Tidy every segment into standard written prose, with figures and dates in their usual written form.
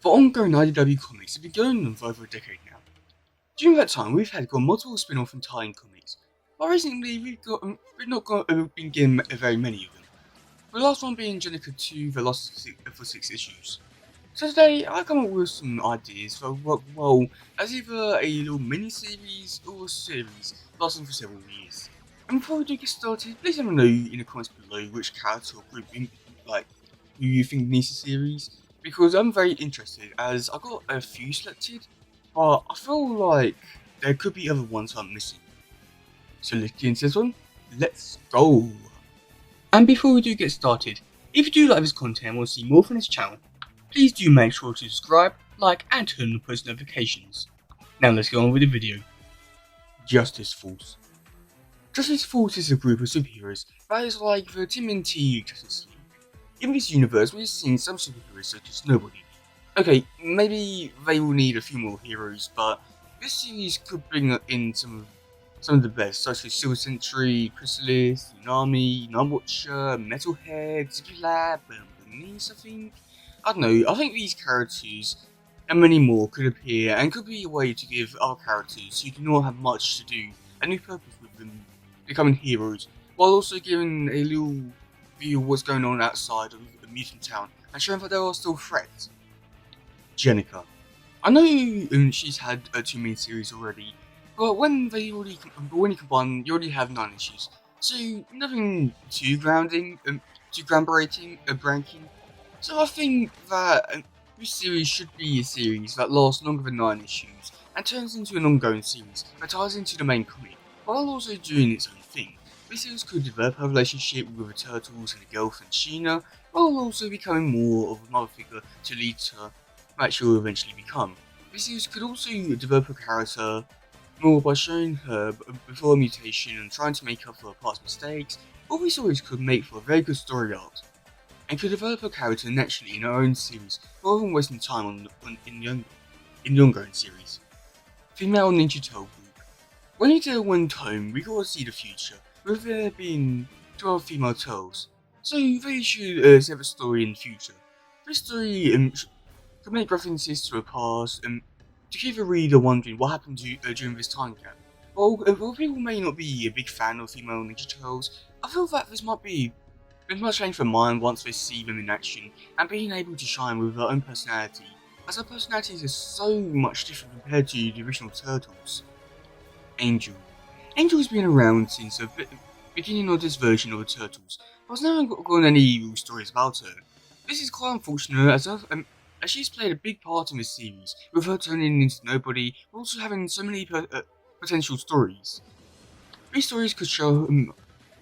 The ongoing IDW comics have been going on for over a decade now. During that time, we've got multiple spin-off and tie-in comics, but recently been getting very many of them. The last one being Jenica 2, the last for 6 issues. So today, I come up with some ideas for what well as either a little mini-series or a series lasting for several years. And before we do get started, please let me know in the comments below which character or group who you think needs a series, because I'm very interested as I got a few selected, but I feel like there could be other ones I'm missing. So let's get into this one. Let's go! And before we do get started, if you do like this content and want to see more from this channel, please do make sure to subscribe, like and turn on post notifications. Now let's go on with the video. Justice Force. Justice Force is a group of superheroes that is like the tmnt Justice League. In this universe, we've seen some superheroes such as Nobody. Okay, maybe they will need a few more heroes, but this series could bring in some of the best, such as Silver Sentry, Chrysalis, Tsunami, Nightwatcher, Metalhead, Zippylab, Bernice, I think. I don't know, I think these characters and many more could appear and could be a way to give other characters who do not have much to do a new purpose with them becoming heroes, while also giving a little view of what's going on outside of the mutant town and showing that there are still threats. Jenica. I know she's had 2 main series already, but when you combine, you already have 9 issues, so nothing too groundbreaking. So I think that this series should be a series that lasts longer than 9 issues and turns into an ongoing series that ties into the main comic, while also doing its own thing. This series could develop a relationship with the Turtles and the girlfriend Sheena, while also becoming more of a mother figure to Lita that she will eventually become. This series could also develop a character more by showing her before a mutation and trying to make up for her past mistakes, or this series could make for a very good story arc, and could develop a character naturally in her own series rather than wasting time in the ongoing series. Female Ninja Turtle Group. When you do one tome, we gotta see the future, with there being 12 female turtles, so they should set a story in the future. This story could make references to her past to keep the reader wondering what happened during this time gap. While people may not be a big fan of female Ninja Turtles, I feel that this might change their mind once they see them in action and being able to shine with their own personality, as their personalities are so much different compared to the original Turtles. Angel. Angel has been around since the beginning of this version of the Turtles, but has never gotten any real stories about her. This is quite unfortunate as she's played a big part in this series, with her turning into Nobody, but also having so many potential stories. These stories could show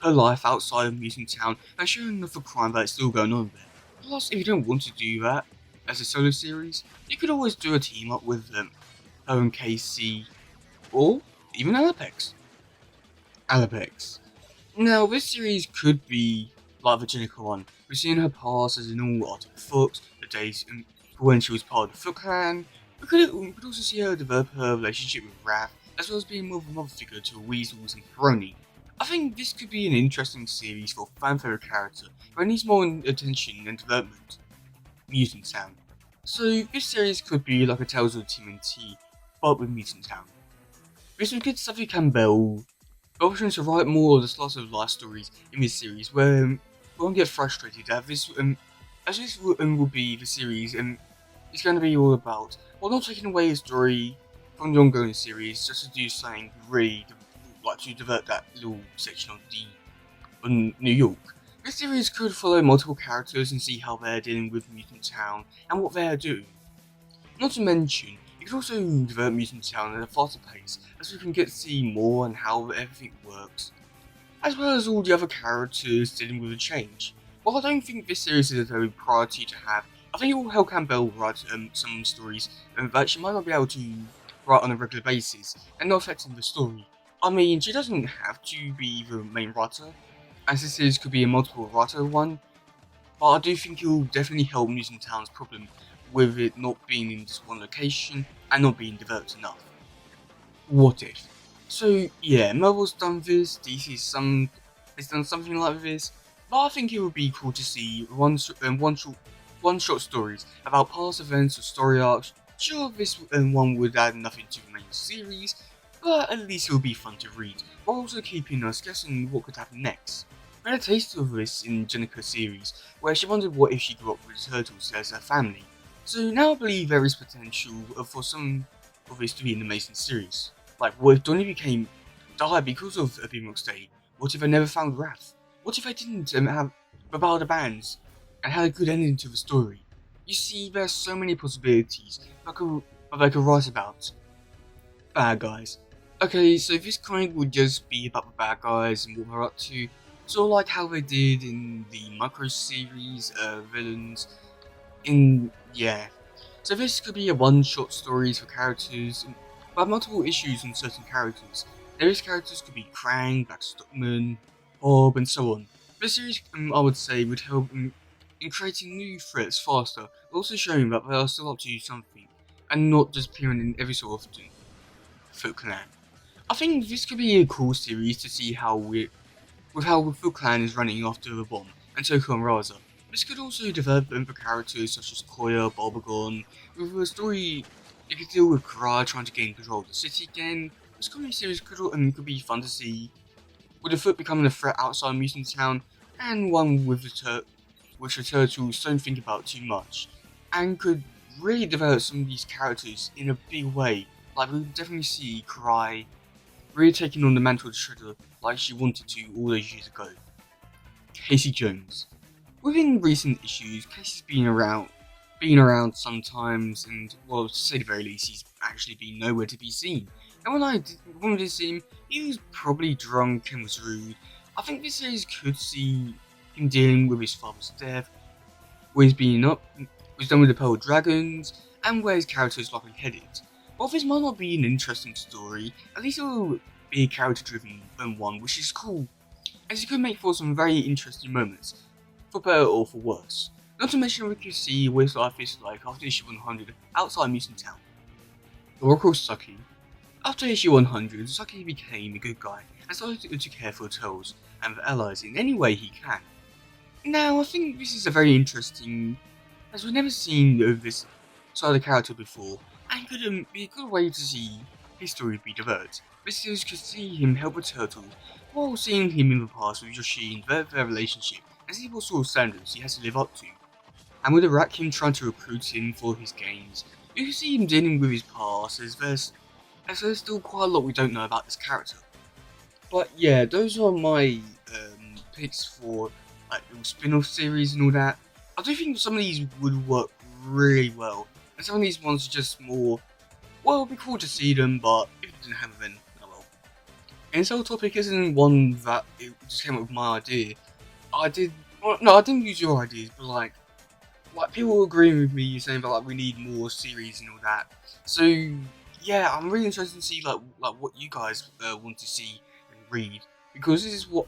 her life outside of Mutant Town and show enough of crime that is still going on there. Plus, if you don't want to do that as a solo series, you could always do a team up with her and Casey, or even Alapex. Now, this series could be like the Jenica one. We've seen her past as a normal Arctic Foot, the days when she was part of the Foot Clan. We could also see her develop her relationship with Raph, as well as being more of a mother figure to Weasels and Peroni. I think this could be an interesting series for a fan favorite character, but it needs more attention and development. Mutant Town. So this series could be like a Tales of TMNT, but with Mutant Town. This would get Sophie Campbell the option to write more of the slice of life stories in this series, where we won't get frustrated that this will be the series it's going to be all about, while not taking away the story from the ongoing series, just to do something really like to develop that little section of New York. This series could follow multiple characters and see how they're dealing with Mutant Town and what they're doing. Not to mention, it could also develop Mutant Town at a faster pace, as we can get to see more on how everything works, as well as all the other characters dealing with the change. While I don't think this series is a very priority to have, I think it will help Campbell write some stories that she might not be able to write on a regular basis, and not affecting the story. I mean, she doesn't have to be the main writer, as this series could be a multiple writer one, but I do think it will definitely help Mutant Town's problem with it not being in just one location and not being developed enough. What if? So yeah, Marvel's done this, DC has done something like this, but I think it would be cool to see one short one-shot stories about past events or story arcs. Sure, this one would add nothing to the main series, but at least it would be fun to read, while also keeping us guessing what could happen next. We had a taste of this in Jennica's series, where she wondered what if she grew up with the turtles as her family. So now I believe there is potential for some of this to be in the Mason series. Like, what if Donnie died because of a Beamrock's Day? What if I never found Wrath? What if I didn't have Babal the Bands and had a good ending to the story? You see, there's so many possibilities I could write about. Bad guys. Okay, so this comic would just be about the bad guys and what they're up to, sort of like how they did in the Micro series, villains. So this could be a one-shot stories for characters, but multiple issues on certain characters. These characters could be Krang, Black Stockman, Bob, and so on. This series, I would say, would help in creating new threats faster, but also showing that they are still up to something, and not just appearing in every so often. Foot Clan. I think this could be a cool series to see how the Foot Clan is running after the bomb, and Toko and Raza. This could also develop other characters such as Koya, Barbagon, with a story it could deal with Kara trying to gain control of the city again. This comedy series could be fun to see, with the Foot becoming a threat outside Mutant Town, and one which the Turtles don't think about too much, and could really develop some of these characters in a big way. Like, we would definitely see Karai really taking on the mantle of the Shredder like she wanted to all those years ago. Casey Jones. Within recent issues, Casey's been around sometimes, and well, to say the very least, he's actually been nowhere to be seen. And when we did see him, he was probably drunk and was rude. I think this series could see him dealing with his father's death, where he's done with the Pearl Dragons, and where his character is likely headed. While this might not be an interesting story, at least it will be a character-driven one, which is cool, as it could make for some very interesting moments, for better or for worse. Not to mention we could see what his life is like after issue 100 outside Mutant Town. Oracle Saki. After issue 100, Saki became a good guy and started to care for the Turtles and the allies in any way he can. Now, I think this is a very interesting, as we've never seen this side of the character before, and could be a good way to see his story be developed. This series could see him help the Turtles, while seeing him in the past with Yoshi and their relationship, and see what sort of standards he has to live up to. And with the Rakim trying to recruit him for his games, you can see him dealing with his past, as there's still quite a lot we don't know about this character. But yeah, those are my picks for like the spin-off series and all that. I do think some of these would work really well, and some of these ones are just more, well, it'd be cool to see them, but if it didn't happen, then oh well. And this whole topic isn't one that it just came up with my idea. I didn't use your ideas, but like people agreeing with me, saying that like we need more series and all that. So yeah, I'm really interested to see like what you guys want to see and read, because this is what